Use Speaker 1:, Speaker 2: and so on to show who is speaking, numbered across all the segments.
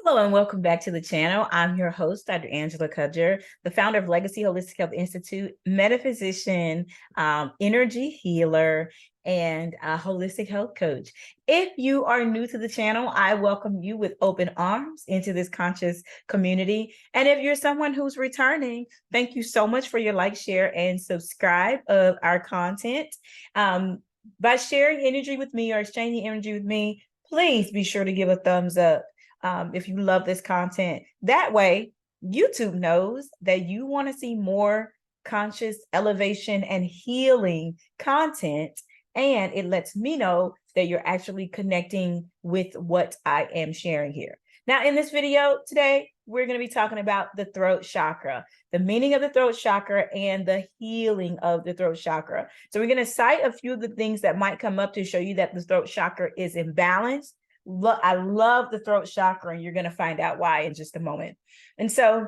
Speaker 1: Hello and welcome back to the channel. I'm your host, Dr. Angela Cudger, the founder of Legacy Holistic Health Institute, metaphysician, energy healer, and a holistic health coach. If you are new to the channel, I welcome you with open arms into this conscious community. And if you're someone who's returning, thank you so much for your like, share, and subscribe of our content. By sharing energy with me or exchanging energy with me, please be sure to give a thumbs up. If you love this content. That way, YouTube knows that you want to see more conscious elevation and healing content, and it lets me know that you're actually connecting with what I am sharing here. Now, in this video today, we're going to be talking about the throat chakra, the meaning of the throat chakra, and the healing of the throat chakra. So we're going to cite a few of the things that might come up to show you that the throat chakra is imbalanced. I love the throat chakra, and you're going to find out why in just a moment. And so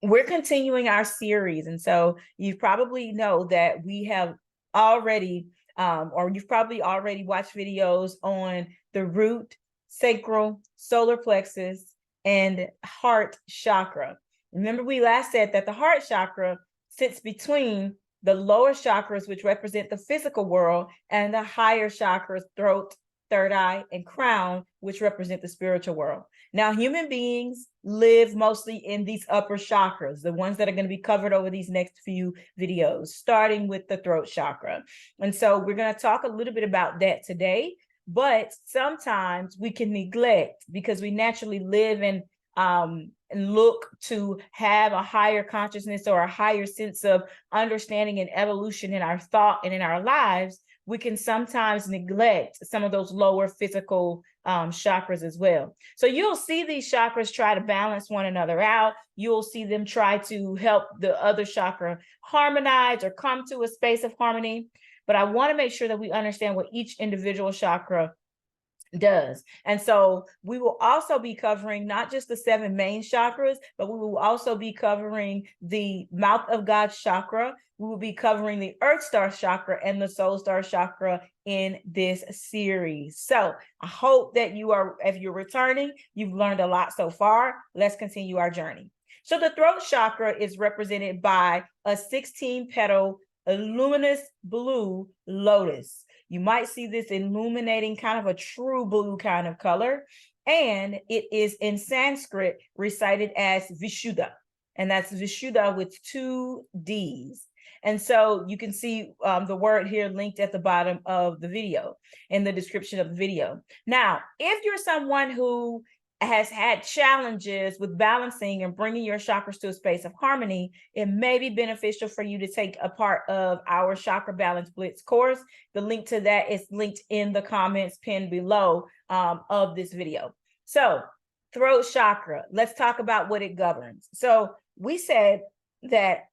Speaker 1: we're continuing our series. And so you probably know that we have already, or you've probably already watched videos on the root, sacral, solar plexus, and heart chakra. Remember, we last said that the heart chakra sits between the lower chakras, which represent the physical world, and the higher chakras, throat, third eye, and crown, which represent the spiritual world. Now, human beings live mostly in these upper chakras, the ones that are going to be covered over these next few videos, starting with the throat chakra. And so we're going to talk a little bit about that today, but sometimes we can neglect because we naturally live and look to have a higher consciousness or a higher sense of understanding and evolution in our thought and in our lives. We can sometimes neglect some of those lower physical chakras as well. So you'll see these chakras try to balance one another out. You'll see them try to help the other chakra harmonize or come to a space of harmony. But I want to make sure that we understand what each individual chakra does. And so we will also be covering not just the 7 main chakras, but we will also be covering the mouth of God chakra. We will be covering the Earth Star chakra and the Soul Star chakra in this series. So I hope that if you're returning, you've learned a lot so far. Let's continue our journey. So the throat chakra is represented by a 16-petal, luminous blue lotus. You might see this illuminating kind of a true blue kind of color. And it is in Sanskrit recited as Vishuddha. And that's Vishuddha with 2 Ds. And so you can see the word here linked at the bottom of the video, in the description of the video. Now, if you're someone who has had challenges with balancing and bringing your chakras to a space of harmony, it may be beneficial for you to take a part of our Chakra Balance Blitz course. The link to that is linked in the comments pinned below of this video. So, throat chakra, let's talk about what it governs. So we said that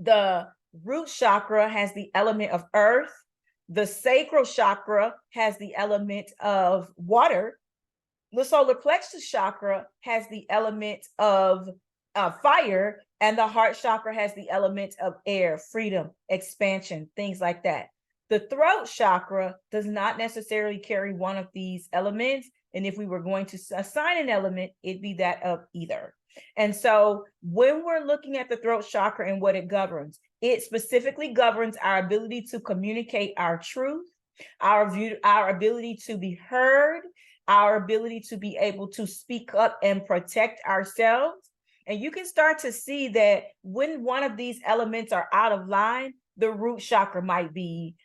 Speaker 1: the root chakra has the element of earth, the sacral chakra has the element of water, the solar plexus chakra has the element of fire, and the heart chakra has the element of air, freedom, expansion, things like that. The throat chakra does not necessarily carry one of these elements. And if we were going to assign an element, it'd be that of either. And so when we're looking at the throat chakra and what it governs, it specifically governs our ability to communicate our truth, our ability to be heard, our ability to be able to speak up and protect ourselves. And you can start to see that when one of these elements are out of line, the root chakra might be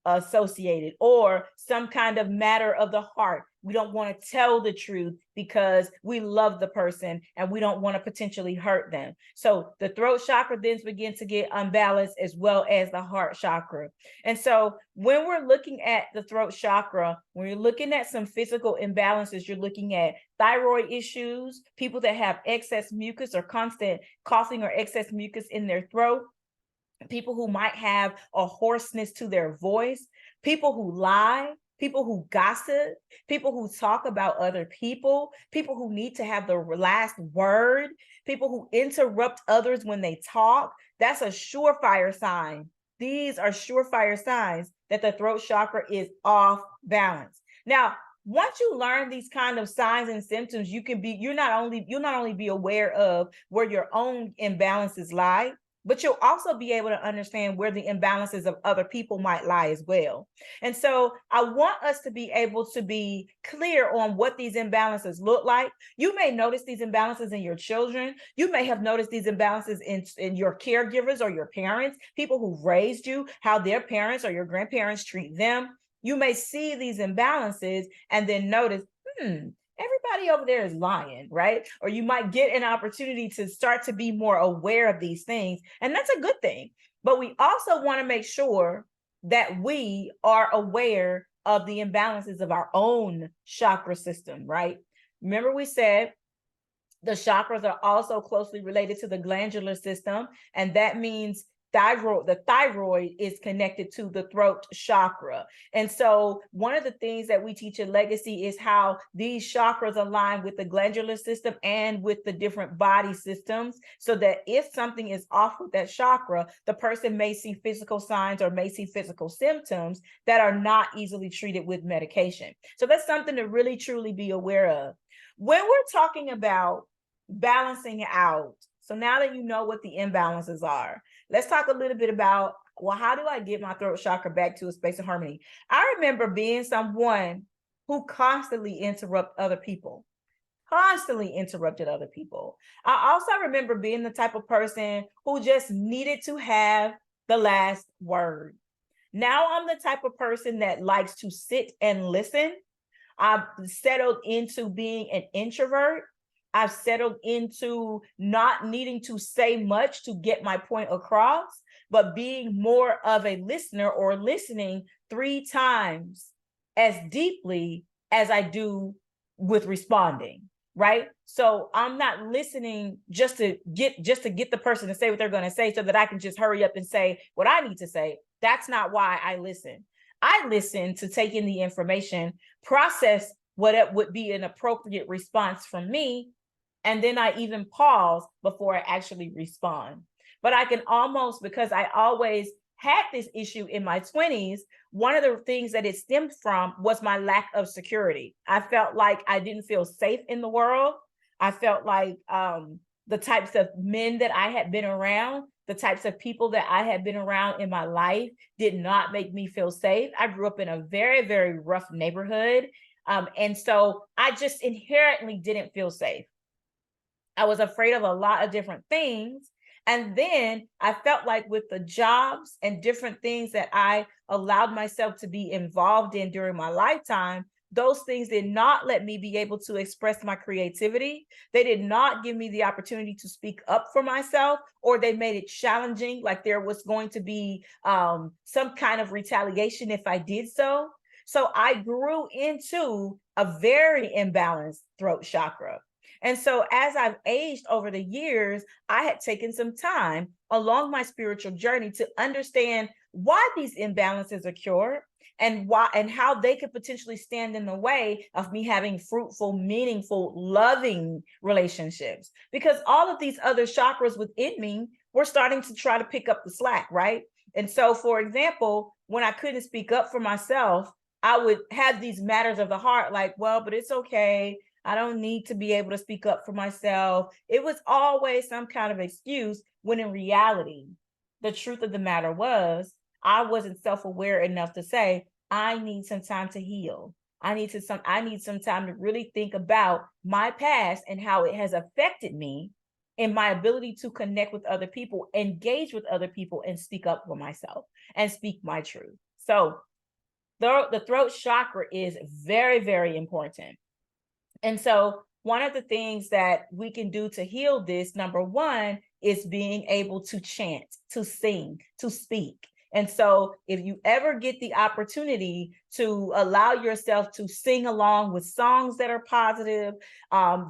Speaker 1: associated, or some kind of matter of the heart. We don't want to tell the truth because we love the person and we don't want to potentially hurt them. So the throat chakra then begins to get unbalanced, as well as the heart chakra. And so when we're looking at the throat chakra, when you're looking at some physical imbalances, you're looking at thyroid issues, people that have excess mucus or constant coughing or excess mucus in their throat, people who might have a hoarseness to their voice, people who lie, people who gossip, people who talk about other people, people who need to have the last word, people who interrupt others when they talk. That's a surefire sign. These are surefire signs that the throat chakra is off balance. Now, Once you learn these kind of signs and symptoms, you'll not only be aware of where your own imbalances lie, but you'll also be able to understand where the imbalances of other people might lie as well. And so I want us to be able to be clear on what these imbalances look like. You may notice these imbalances in your children. You may have noticed these imbalances in your caregivers or your parents, people who raised you, how their parents or your grandparents treat them. You may see these imbalances and then notice, everybody over there is lying, right? Or you might get an opportunity to start to be more aware of these things. And that's a good thing. But we also want to make sure that we are aware of the imbalances of our own chakra system, right? Remember we said the chakras are also closely related to the glandular system, and that means the thyroid is connected to the throat chakra. And so one of the things that we teach in Legacy is how these chakras align with the glandular system and with the different body systems, so that if something is off with that chakra, the person may see physical signs or may see physical symptoms that are not easily treated with medication. So that's something to really truly be aware of. When we're talking about balancing out, so now that you know what the imbalances are, let's talk a little bit about, well, how do I get my throat chakra back to a space of harmony? I remember being someone who constantly interrupted other people. I also remember being the type of person who just needed to have the last word. Now I'm the type of person that likes to sit and listen. I've settled into being an introvert. I've settled into not needing to say much to get my point across, but being more of a listener, or listening 3 times as deeply as I do with responding, right? So I'm not listening just to get the person to say what they're going to say so that I can just hurry up and say what I need to say. That's not why I listen. I listen to take in the information, process what it would be an appropriate response from me, and then I even pause before I actually respond. But I can almost, because I always had this issue in my 20s, one of the things that it stemmed from was my lack of security. I felt like I didn't feel safe in the world. I felt like the types of men that I had been around, the types of people that I had been around in my life did not make me feel safe. I grew up in a very, very rough neighborhood. And so I just inherently didn't feel safe. I was afraid of a lot of different things. And then I felt like with the jobs and different things that I allowed myself to be involved in during my lifetime, those things did not let me be able to express my creativity. They did not give me the opportunity to speak up for myself, or they made it challenging, like there was going to be some kind of retaliation if I did so. So I grew into a very imbalanced throat chakra. And so as I've aged over the years, I had taken some time along my spiritual journey to understand why these imbalances occur, and why and how they could potentially stand in the way of me having fruitful, meaningful, loving relationships. Because all of these other chakras within me were starting to try to pick up the slack, right? And so, for example, when I couldn't speak up for myself, I would have these matters of the heart, like, well, but it's okay. I don't need to be able to speak up for myself. It was always some kind of excuse, when in reality, the truth of the matter was, I wasn't self-aware enough to say, I need some time to heal. I need some time to really think about my past and how it has affected me in my ability to connect with other people, engage with other people, and speak up for myself and speak my truth. So the throat chakra is very, very important. And so one of the things that we can do to heal this, number one, is being able to chant, to sing, to speak. And so if you ever get the opportunity to allow yourself to sing along with songs that are positive,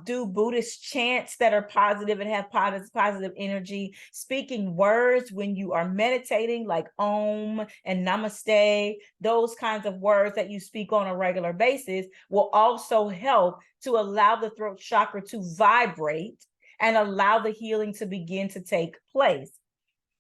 Speaker 1: do Buddhist chants that are positive and have positive energy, speaking words when you are meditating, like Om and Namaste, those kinds of words that you speak on a regular basis will also help to allow the throat chakra to vibrate and allow the healing to begin to take place.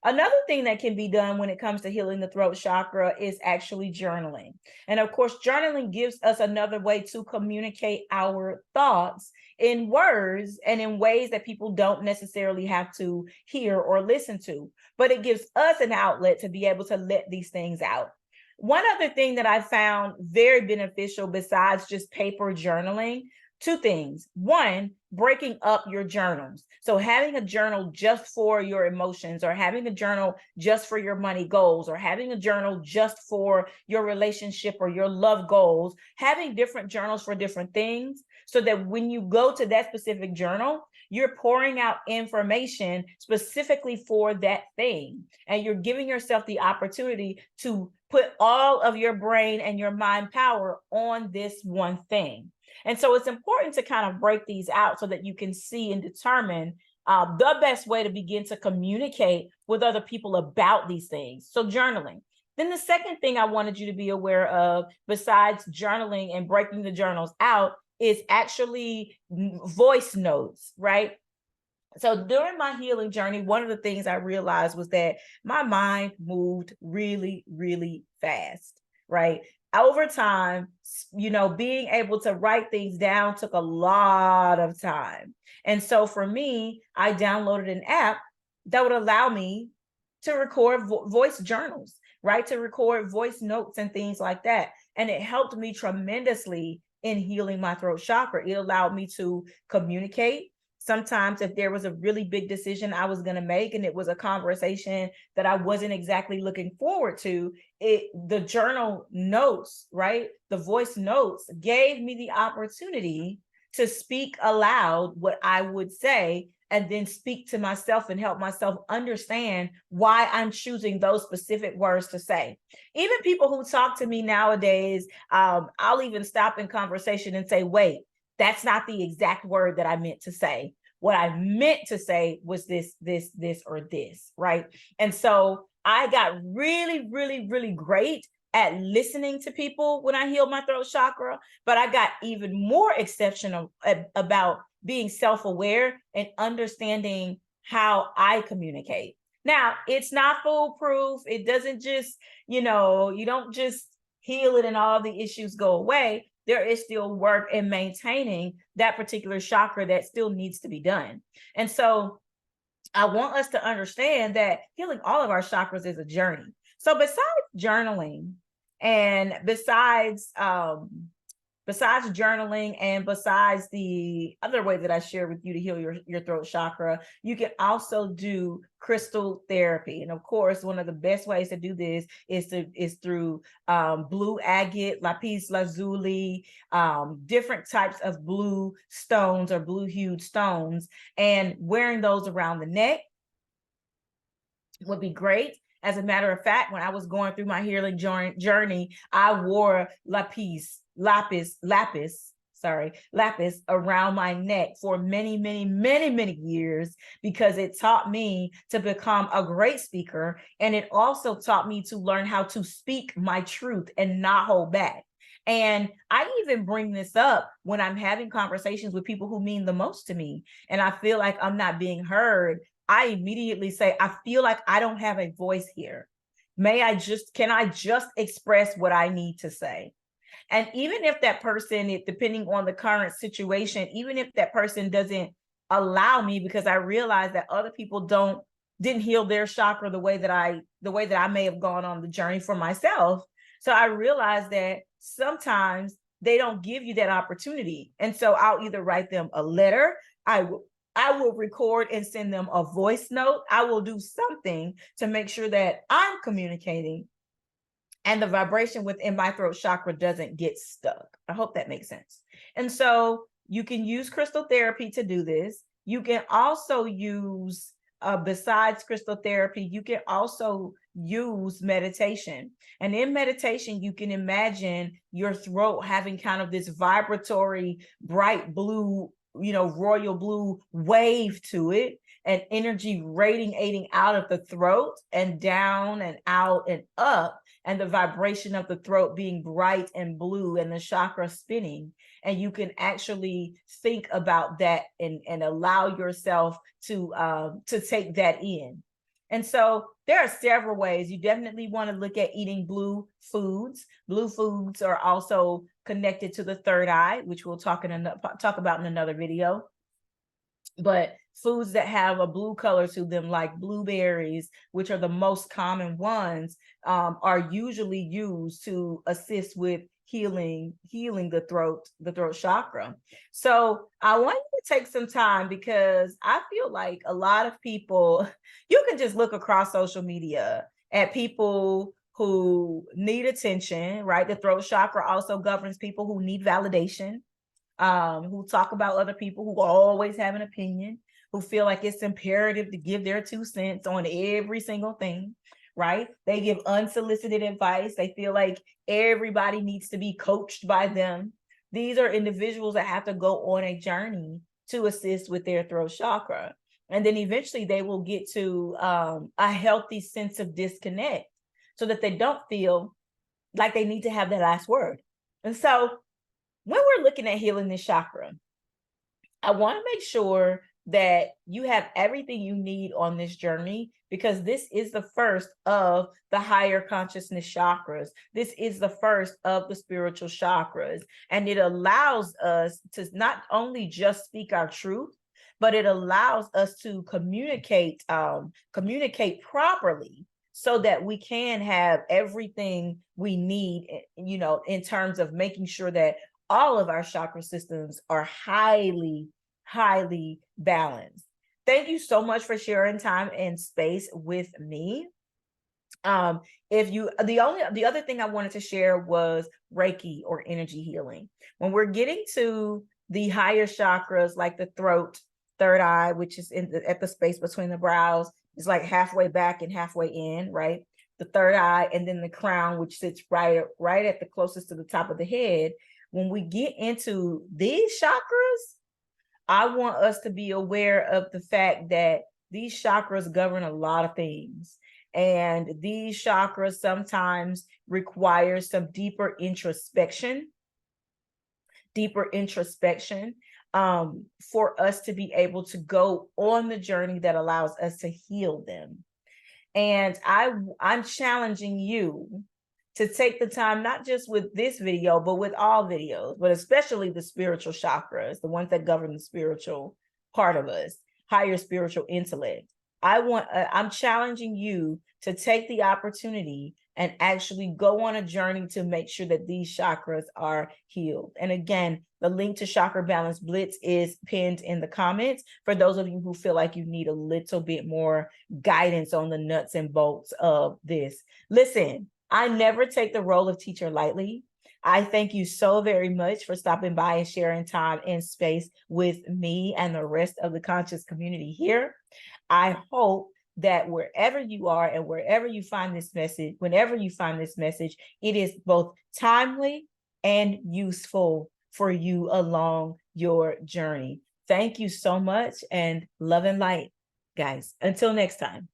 Speaker 1: Another thing that can be done when it comes to healing the throat chakra is actually journaling. And of course, journaling gives us another way to communicate our thoughts in words and in ways that people don't necessarily have to hear or listen to. But it gives us an outlet to be able to let these things out. One other thing that I found very beneficial besides just paper journaling, two things. One, breaking up your journals. So having a journal just for your emotions, or having a journal just for your money goals, or having a journal just for your relationship or your love goals, having different journals for different things, so that when you go to that specific journal, you're pouring out information specifically for that thing. And you're giving yourself the opportunity to put all of your brain and your mind power on this one thing. And so it's important to kind of break these out so that you can see and determine the best way to begin to communicate with other people about these things. So journaling. Then the second thing I wanted you to be aware of, besides journaling and breaking the journals out, is actually voice notes, right? So during my healing journey, one of the things I realized was that my mind moved really, really fast, right? Over time, being able to write things down took a lot of time. And so for me, I downloaded an app that would allow me to record voice journals, right? To record voice notes and things like that. And it helped me tremendously in healing my throat chakra. It allowed me to communicate. Sometimes if there was a really big decision I was going to make and it was a conversation that I wasn't exactly looking forward to, the journal notes, right? The voice notes gave me the opportunity to speak aloud what I would say, and then speak to myself and help myself understand why I'm choosing those specific words to say. Even people who talk to me nowadays, I'll even stop in conversation and say, wait, that's not the exact word that I meant to say. What I meant to say was this, or this, right? And so I got really, really, really great at listening to people when I healed my throat chakra, but I got even more exceptional about being self-aware and understanding how I communicate. Now, it's not foolproof. It doesn't just, you don't just heal it and all the issues go away. There is still work in maintaining that particular chakra that still needs to be done. And so I want us to understand that healing all of our chakras is a journey. So besides journaling and besides journaling and besides the other way that I shared with you to heal your throat chakra, you can also do crystal therapy. And of course, one of the best ways to do this is through blue agate, lapis lazuli, different types of blue stones or blue hued stones, and wearing those around the neck would be great. As a matter of fact, when I was going through my healing journey, I wore lapis around my neck for many, many, many, many years, because it taught me to become a great speaker. And it also taught me to learn how to speak my truth and not hold back. And I even bring this up when I'm having conversations with people who mean the most to me, and I feel like I'm not being heard. I immediately say, I feel like I don't have a voice here. Can I just express what I need to say? And even if that person, depending on the current situation, even if that person doesn't allow me, because I realize that other people didn't heal their chakra the way that I may have gone on the journey for myself. So I realize that sometimes they don't give you that opportunity. And so I'll either write them a letter, I will record and send them a voice note. I will do something to make sure that I'm communicating and the vibration within my throat chakra doesn't get stuck. I hope that makes sense. And so you can use crystal therapy to do this. You can also use, besides crystal therapy, you can also use meditation. And in meditation, you can imagine your throat having kind of this vibratory, bright blue, royal blue wave to it, and energy radiating out of the throat and down and out and up, and the vibration of the throat being bright and blue and the chakra spinning. And you can actually think about that and allow yourself to take that in. And so there are several ways. You definitely want to look at eating blue foods. Blue foods are also connected to the third eye, which we'll talk about in another video. But foods that have a blue color to them, like blueberries, which are the most common ones, are usually used to assist with healing the throat chakra. So I want you to take some time, because I feel like a lot of people, you can just look across social media at people who need attention, right? The throat chakra also governs people who need validation, who talk about other people, who always have an opinion, who feel like it's imperative to give their 2 cents on every single thing, right? They give unsolicited advice. They feel like everybody needs to be coached by them. These are individuals that have to go on a journey to assist with their throat chakra. And then eventually they will get to a healthy sense of disconnect, so that they don't feel like they need to have the last word. And so when we're looking at healing this chakra, I want to make sure that you have everything you need on this journey, because this is the first of the higher consciousness chakras. This is the first of the spiritual chakras. And it allows us to not only just speak our truth, but it allows us to communicate properly, so that we can have everything we need, in terms of making sure that all of our chakra systems are highly, highly balanced. Thank you so much for sharing time and space with me. The other thing I wanted to share was Reiki, or energy healing. When we're getting to the higher chakras, like the throat, third eye, which is at the space between the brows, is like halfway back and halfway in, right? The third eye, and then the crown, which sits right at the closest to the top of the head. When we get into these chakras, I want us to be aware of the fact that these chakras govern a lot of things. And these chakras sometimes require some deeper introspection for us to be able to go on the journey that allows us to heal them. And I'm challenging you to take the time, not just with this video, but with all videos, but especially the spiritual chakras, the ones that govern the spiritual part of us, higher spiritual intellect. I'm challenging you to take the opportunity and actually go on a journey to make sure that these chakras are healed. And again, the link to Chakra Balance Blitz is pinned in the comments for those of you who feel like you need a little bit more guidance on the nuts and bolts of this. Listen, I never take the role of teacher lightly. I thank you so very much for stopping by and sharing time and space with me and the rest of the conscious community here. I hope that wherever you are and wherever you find this message, whenever you find this message, it is both timely and useful for you along your journey. Thank you so much, and love and light, guys. Until next time.